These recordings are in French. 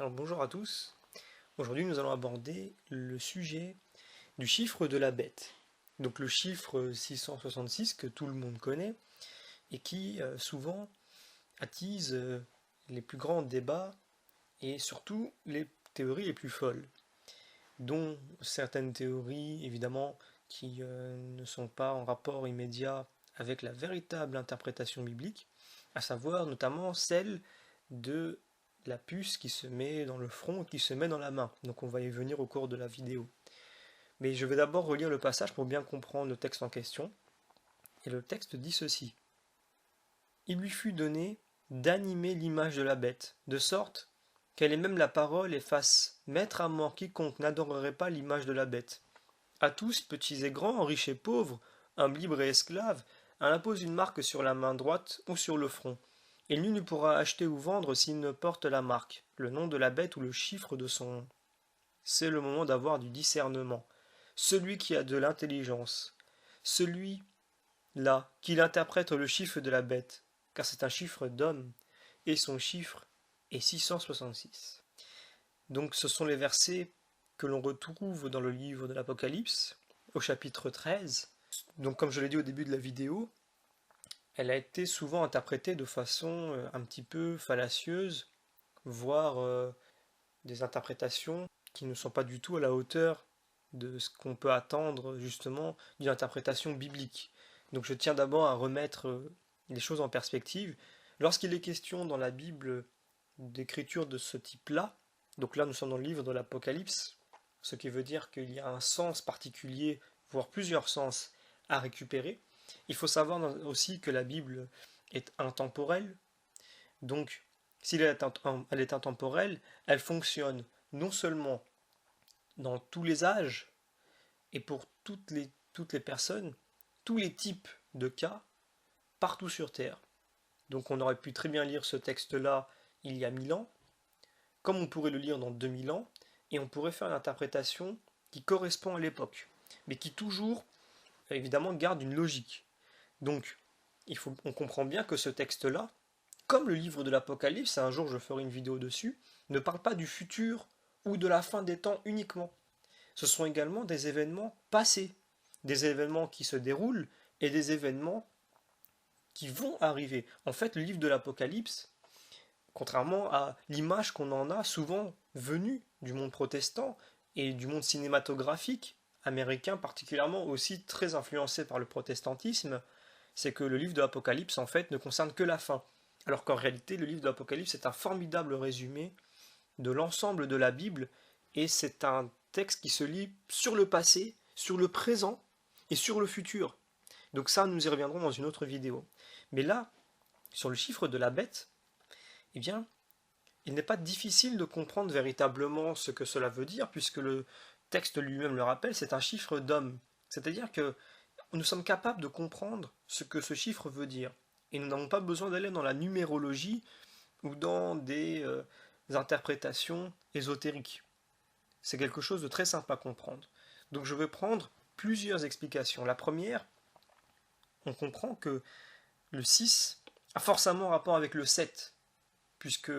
Alors bonjour à tous, aujourd'hui nous allons aborder le sujet du chiffre de la bête. Donc le chiffre 666 que tout le monde connaît et qui souvent attise les plus grands débats et surtout les théories les plus folles, dont certaines théories évidemment qui ne sont pas en rapport immédiat avec la véritable interprétation biblique, à savoir notamment celle de la puce qui se met dans le front, qui se met dans la main. Donc on va y venir au cours de la vidéo. Mais je vais d'abord relire le passage pour bien comprendre le texte en question. Et le texte dit ceci. Il lui fut donné d'animer l'image de la bête, de sorte qu'elle ait même la parole et fasse mettre à mort quiconque n'adorerait pas l'image de la bête. À tous, petits et grands, riches et pauvres, humbles, libres et esclaves, elle impose une marque sur la main droite ou sur le front. Et nul ne pourra acheter ou vendre s'il ne porte la marque, le nom de la bête ou le chiffre de son nom. C'est le moment d'avoir du discernement. Celui qui a de l'intelligence, celui-là qui interprète le chiffre de la bête, car c'est un chiffre d'homme, et son chiffre est 666. Donc ce sont les versets que l'on retrouve dans le livre de l'Apocalypse, au chapitre 13. Donc comme je l'ai dit au début de la vidéo, elle a été souvent interprétée de façon un petit peu fallacieuse, voire des interprétations qui ne sont pas du tout à la hauteur de ce qu'on peut attendre justement d'une interprétation biblique. Donc je tiens d'abord à remettre les choses en perspective. Lorsqu'il est question dans la Bible d'écriture de ce type-là, donc là nous sommes dans le livre de l'Apocalypse, ce qui veut dire qu'il y a un sens particulier, voire plusieurs sens à récupérer. Il faut savoir aussi que la Bible est intemporelle, donc si elle est intemporelle, elle fonctionne non seulement dans tous les âges et pour toutes les personnes, tous les types de cas, partout sur Terre. Donc on aurait pu très bien lire ce texte-là il y a 1000 ans, comme on pourrait le lire dans 2000 ans, et on pourrait faire une interprétation qui correspond à l'époque, mais qui toujours, évidemment, garde une logique. Donc, on comprend bien que ce texte-là, comme le livre de l'Apocalypse, un jour je ferai une vidéo dessus, ne parle pas du futur ou de la fin des temps uniquement. Ce sont également des événements passés, des événements qui se déroulent et des événements qui vont arriver. En fait, le livre de l'Apocalypse, contrairement à l'image qu'on en a souvent venue du monde protestant et du monde cinématographique américain particulièrement aussi très influencé par le protestantisme, c'est que le livre de l'Apocalypse en fait ne concerne que la fin. Alors qu'en réalité, le livre de l'Apocalypse est un formidable résumé de l'ensemble de la Bible et c'est un texte qui se lit sur le passé, sur le présent et sur le futur. Donc ça, nous y reviendrons dans une autre vidéo. Mais là, sur le chiffre de la bête, eh bien, il n'est pas difficile de comprendre véritablement ce que cela veut dire, puisque le texte lui-même le rappelle, c'est un chiffre d'homme. C'est-à-dire que nous sommes capables de comprendre ce que ce chiffre veut dire. Et nous n'avons pas besoin d'aller dans la numérologie ou dans des interprétations ésotériques. C'est quelque chose de très simple à comprendre. Donc je vais prendre plusieurs explications. La première, on comprend que le 6 a forcément rapport avec le 7, puisque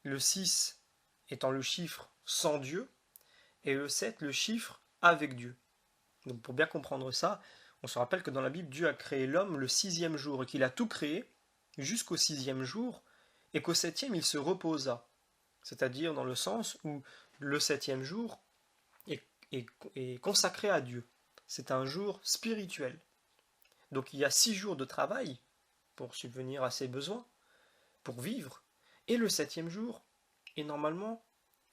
le 6 étant le chiffre sans Dieu, et le 7 le chiffre avec Dieu. Donc pour bien comprendre ça, on se rappelle que dans la Bible, Dieu a créé l'homme le sixième jour, et qu'il a tout créé jusqu'au sixième jour, et qu'au septième il se reposa. C'est-à-dire dans le sens où le septième jour est consacré à Dieu. C'est un jour spirituel. Donc il y a 6 jours de travail pour subvenir à ses besoins, pour vivre, et le septième jour est normalement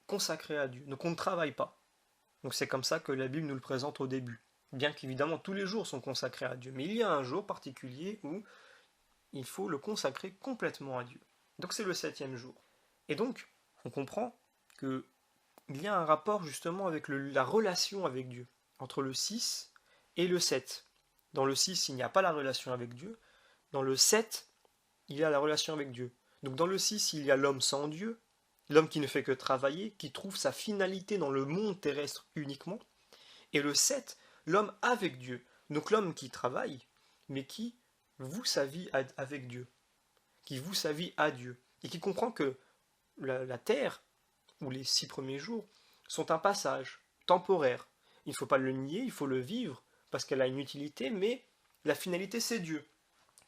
consacré à Dieu. Donc on ne travaille pas. Donc c'est comme ça que la Bible nous le présente au début. Bien qu'évidemment tous les jours sont consacrés à Dieu, mais il y a un jour particulier où il faut le consacrer complètement à Dieu. Donc c'est le septième jour. Et donc on comprend qu'il y a un rapport justement avec la relation avec Dieu, entre le 6 et le 7. Dans le 6, il n'y a pas la relation avec Dieu. Dans le 7, il y a la relation avec Dieu. Donc dans le 6, il y a l'homme sans Dieu, l'homme qui ne fait que travailler, qui trouve sa finalité dans le monde terrestre uniquement. Et le 7, l'homme avec Dieu. Donc l'homme qui travaille, mais qui voue sa vie avec Dieu, qui voue sa vie à Dieu, et qui comprend que la terre ou les 6 premiers jours, sont un passage temporaire. Il ne faut pas le nier, il faut le vivre, parce qu'elle a une utilité, mais la finalité c'est Dieu.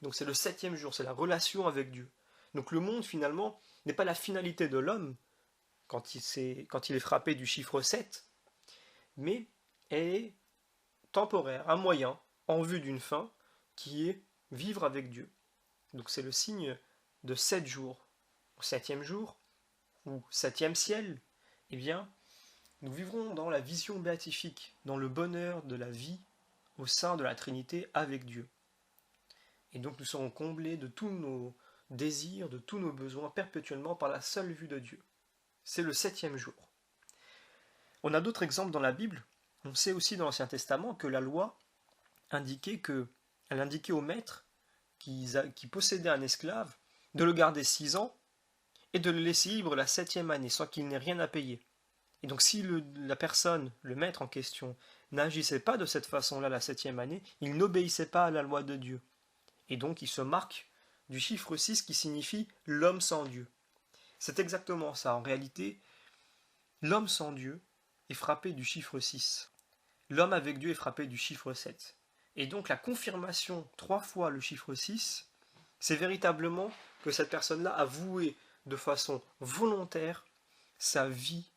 Donc c'est le 7e jour, c'est la relation avec Dieu. Donc le monde finalement n'est pas la finalité de l'homme quand il est frappé du chiffre 7, mais elle est temporaire, un moyen en vue d'une fin qui est vivre avec Dieu. Donc c'est le signe de 7 jours. Au 7e jour, ou 7e ciel, eh bien, nous vivrons dans la vision béatifique, dans le bonheur de la vie au sein de la Trinité avec Dieu. Et donc nous serons comblés de tous nos désirs, de tous nos besoins perpétuellement par la seule vue de Dieu. C'est le 7e jour. On a d'autres exemples dans la Bible. On sait aussi dans l'Ancien Testament que la loi elle indiquait au maître qui possédait un esclave de le garder 6 ans et de le laisser libre la 7e année sans qu'il n'ait rien à payer. Et donc si la personne, le maître en question, n'agissait pas de cette façon-là la 7e année, il n'obéissait pas à la loi de Dieu. Et donc il se marque du chiffre 6 qui signifie l'homme sans Dieu. C'est exactement ça. En réalité, l'homme sans Dieu est frappé du chiffre 6. L'homme avec Dieu est frappé du chiffre 7. Et donc la confirmation 3 fois le chiffre 6, c'est véritablement que cette personne-là a voué de façon volontaire sa vie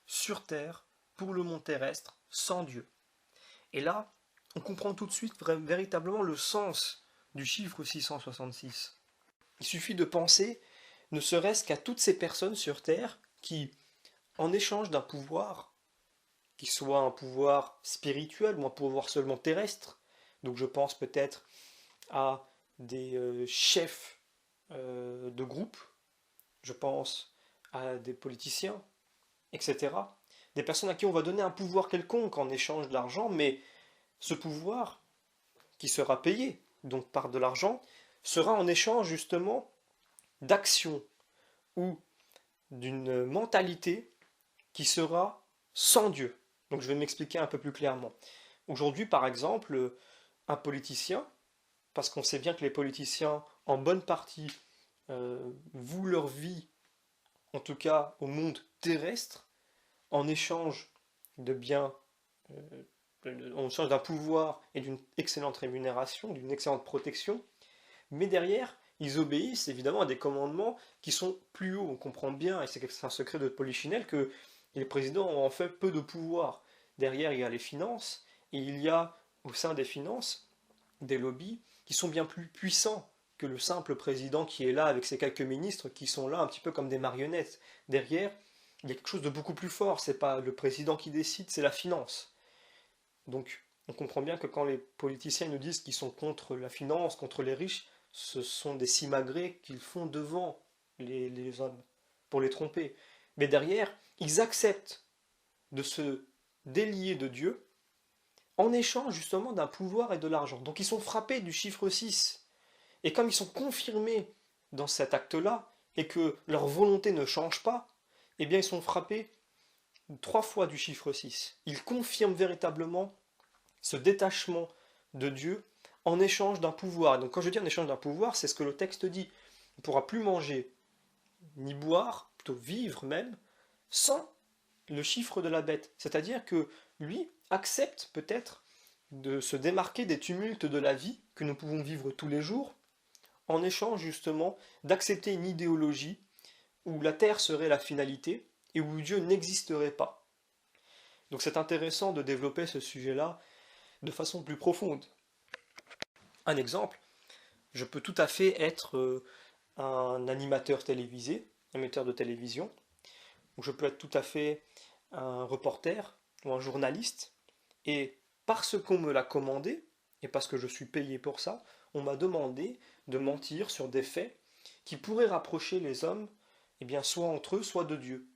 sur terre pour le monde terrestre sans Dieu. Et là, on comprend tout de suite véritablement le sens du chiffre 666. Il suffit de penser, ne serait-ce qu'à toutes ces personnes sur terre qui, en échange d'un pouvoir, qui soit un pouvoir spirituel ou un pouvoir seulement terrestre, donc je pense peut-être à des chefs de groupe, je pense à des politiciens, etc. Des personnes à qui on va donner un pouvoir quelconque en échange de l'argent, mais ce pouvoir qui sera payé, donc par de l'argent, sera en échange justement d'action ou d'une mentalité qui sera sans Dieu. Donc je vais m'expliquer un peu plus clairement. Aujourd'hui, par exemple, un politicien, parce qu'on sait bien que les politiciens, en bonne partie, vouent leur vie, en tout cas au monde terrestre, en échange de biens, en échange d'un pouvoir et d'une excellente rémunération, d'une excellente protection, mais derrière, ils obéissent évidemment à des commandements qui sont plus hauts. On comprend bien, et c'est un secret de Polichinelle, que les présidents ont en fait peu de pouvoir. Derrière, il y a les finances, et il y a au sein des finances des lobbies qui sont bien plus puissants que le simple président qui est là avec ses quelques ministres qui sont là un petit peu comme des marionnettes. Derrière, il y a quelque chose de beaucoup plus fort. C'est pas le président qui décide, c'est la finance. Donc, on comprend bien que quand les politiciens nous disent qu'ils sont contre la finance, contre les riches, ce sont des simagrées qu'ils font devant les hommes pour les tromper. Mais derrière, ils acceptent de se délier de Dieu en échange justement d'un pouvoir et de l'argent. Donc ils sont frappés du chiffre 6. Et comme ils sont confirmés dans cet acte-là, et que leur volonté ne change pas, eh bien ils sont frappés 3 fois du chiffre 6. Ils confirment véritablement ce détachement de Dieu en échange d'un pouvoir. Donc quand je dis en échange d'un pouvoir, c'est ce que le texte dit. On ne pourra plus manger, ni boire, plutôt vivre même, sans le chiffre de la bête. C'est-à-dire que lui accepte peut-être de se démarquer des tumultes de la vie que nous pouvons vivre tous les jours, en échange justement d'accepter une idéologie où la terre serait la finalité et où Dieu n'existerait pas. Donc c'est intéressant de développer ce sujet-là de façon plus profonde. Un exemple, je peux tout à fait être un animateur télévisé, un émetteur de télévision, ou je peux être tout à fait un reporter ou un journaliste, et parce qu'on me l'a commandé, et parce que je suis payé pour ça, on m'a demandé de mentir sur des faits qui pourraient rapprocher les hommes, eh bien, soit entre eux, soit de Dieu.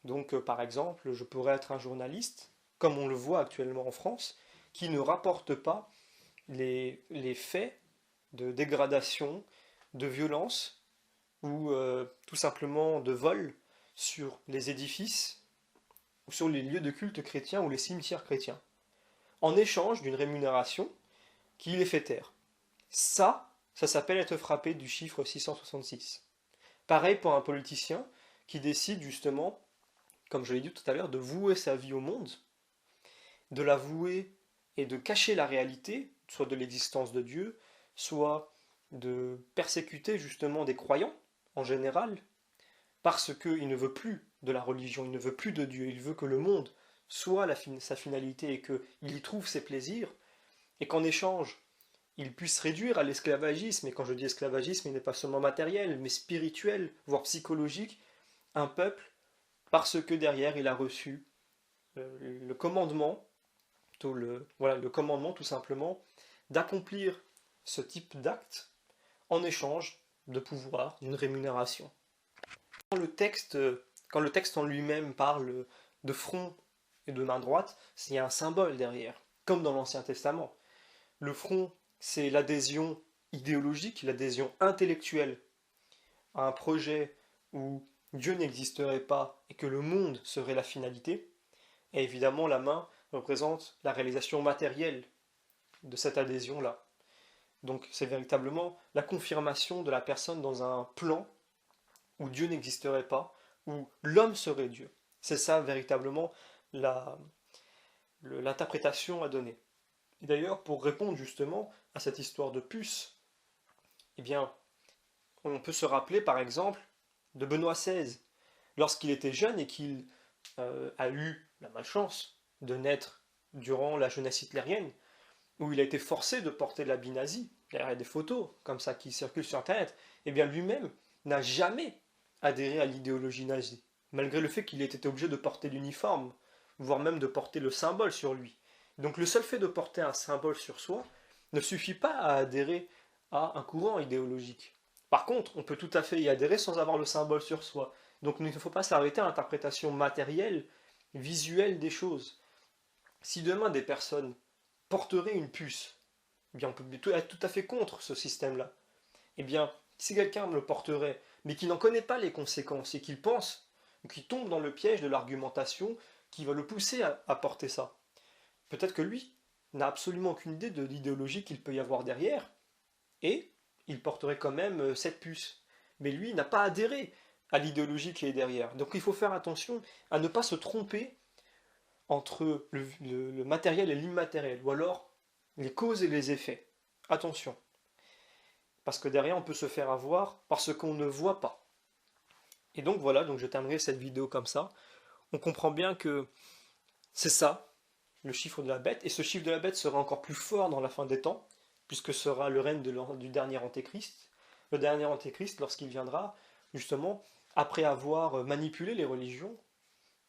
Donc, par exemple, je pourrais être un journaliste, comme on le voit actuellement en France, qui ne rapporte pas les faits de dégradation, de violence, ou tout simplement de vol sur les édifices, ou sur les lieux de culte chrétiens ou les cimetières chrétiens, en échange d'une rémunération qui les fait taire. Ça s'appelle être frappé du chiffre 666. Pareil pour un politicien qui décide justement comme je l'ai dit tout à l'heure, de vouer sa vie au monde, de la vouer et de cacher la réalité, soit de l'existence de Dieu, soit de persécuter justement des croyants en général, parce qu'il ne veut plus de la religion, il ne veut plus de Dieu, il veut que le monde soit sa finalité et qu'il y trouve ses plaisirs, et qu'en échange, il puisse réduire à l'esclavagisme, et quand je dis esclavagisme, il n'est pas seulement matériel, mais spirituel, voire psychologique, un peuple, parce que derrière il a reçu le commandement, voilà, le commandement tout simplement, d'accomplir ce type d'acte en échange de pouvoir, d'une rémunération. Quand le texte en lui-même parle de front et de main droite, il y a un symbole derrière, comme dans l'Ancien Testament. Le front, c'est l'adhésion idéologique, l'adhésion intellectuelle à un projet où Dieu n'existerait pas et que le monde serait la finalité. Et évidemment, la main représente la réalisation matérielle de cette adhésion-là. Donc c'est véritablement la confirmation de la personne dans un plan où Dieu n'existerait pas, où l'homme serait Dieu. C'est ça véritablement l'interprétation à donner. Et d'ailleurs, pour répondre justement à cette histoire de puce, eh bien, on peut se rappeler par exemple de Benoît XVI, lorsqu'il était jeune et qu'il a eu la malchance de naître durant la jeunesse hitlérienne, où il a été forcé de porter l'habit nazi. Il y a des photos comme ça qui circulent sur Internet. Eh bien, lui-même n'a jamais adhéré à l'idéologie nazie, malgré le fait qu'il ait été obligé de porter l'uniforme, voire même de porter le symbole sur lui. Donc le seul fait de porter un symbole sur soi ne suffit pas à adhérer à un courant idéologique. Par contre, on peut tout à fait y adhérer sans avoir le symbole sur soi. Donc il ne faut pas s'arrêter à l'interprétation matérielle, visuelle des choses. Si demain des personnes porteraient une puce, eh bien on peut être tout à fait contre ce système-là. Eh bien, si quelqu'un me le porterait, mais qui n'en connaît pas les conséquences et qu'il pense, ou qu'il tombe dans le piège de l'argumentation qui va le pousser à porter ça, peut-être que lui n'a absolument aucune idée de l'idéologie qu'il peut y avoir derrière, et il porterait quand même cette puce. Mais lui n'a pas adhéré à l'idéologie qui est derrière. Donc il faut faire attention à ne pas se tromper entre le matériel et l'immatériel, ou alors les causes et les effets. Attention, parce que derrière on peut se faire avoir parce qu'on ne voit pas. Et donc voilà, donc je terminerai cette vidéo comme ça. On comprend bien que c'est ça, le chiffre de la bête, et ce chiffre de la bête sera encore plus fort dans la fin des temps, puisque ce sera le règne du dernier antéchrist. Le dernier antéchrist, lorsqu'il viendra, justement, après avoir manipulé les religions,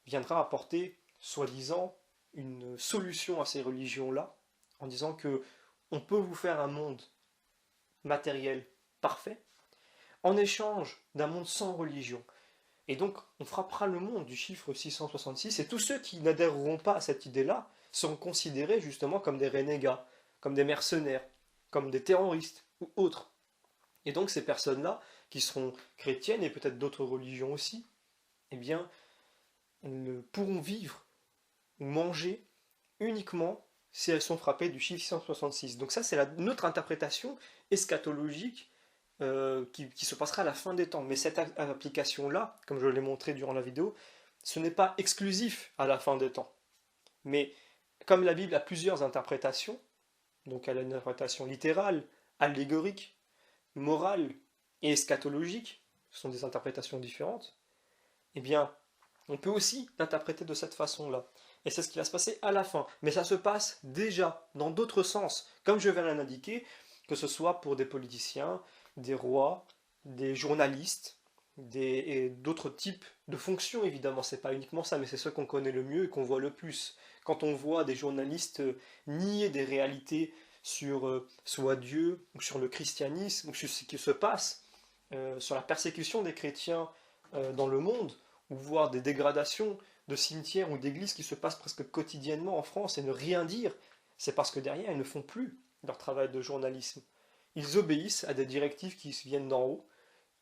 viendra apporter, soi-disant, une solution à ces religions-là, en disant que on peut vous faire un monde matériel parfait, en échange d'un monde sans religion. Et donc, on frappera le monde du chiffre 666, et tous ceux qui n'adhéreront pas à cette idée-là seront considérés justement comme des renégats, comme des mercenaires, comme des terroristes ou autres. Et donc, ces personnes-là, qui seront chrétiennes et peut-être d'autres religions aussi, eh bien, elles ne pourront vivre ou manger uniquement si elles sont frappées du chiffre 666. Donc ça, c'est notre interprétation eschatologique qui se passera à la fin des temps. Mais cette application-là, comme je l'ai montré durant la vidéo, ce n'est pas exclusif à la fin des temps. Mais comme la Bible a plusieurs interprétations, donc elle a une interprétation littérale, allégorique, morale et eschatologique, ce sont des interprétations différentes, eh bien, on peut aussi l'interpréter de cette façon-là. Et c'est ce qui va se passer à la fin. Mais ça se passe déjà dans d'autres sens, comme je vais l'indiquer, que ce soit pour des politiciens, des rois, des journalistes, et d'autres types de fonctions, évidemment. C'est pas uniquement ça, mais c'est ceux qu'on connaît le mieux et qu'on voit le plus. Quand on voit des journalistes nier des réalités sur soit Dieu, ou sur le christianisme, ou sur ce qui se passe, sur la persécution des chrétiens dans le monde, ou voir des dégradations de cimetières ou d'églises qui se passent presque quotidiennement en France et ne rien dire, c'est parce que derrière, ils ne font plus leur travail de journalisme. Ils obéissent à des directives qui viennent d'en haut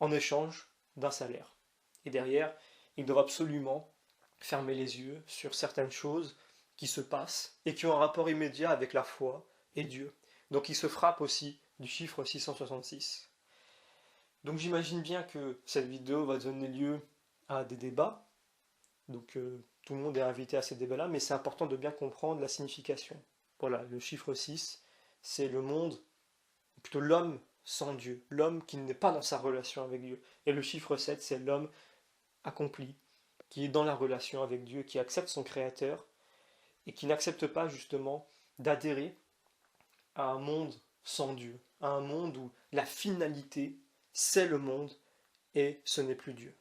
en échange d'un salaire. Et derrière, ils doivent absolument fermer les yeux sur certaines choses qui se passent et qui ont un rapport immédiat avec la foi et Dieu. Donc ils se frappent aussi du chiffre 666. Donc j'imagine bien que cette vidéo va donner lieu à des débats, Donc tout le monde est invité à ces débats-là, mais c'est important de bien comprendre la signification. Voilà, le chiffre 6, c'est le monde, ou plutôt l'homme sans Dieu, l'homme qui n'est pas dans sa relation avec Dieu. Et le chiffre 7, c'est l'homme accompli, qui est dans la relation avec Dieu, qui accepte son Créateur et qui n'accepte pas justement d'adhérer à un monde sans Dieu, à un monde où la finalité, c'est le monde et ce n'est plus Dieu.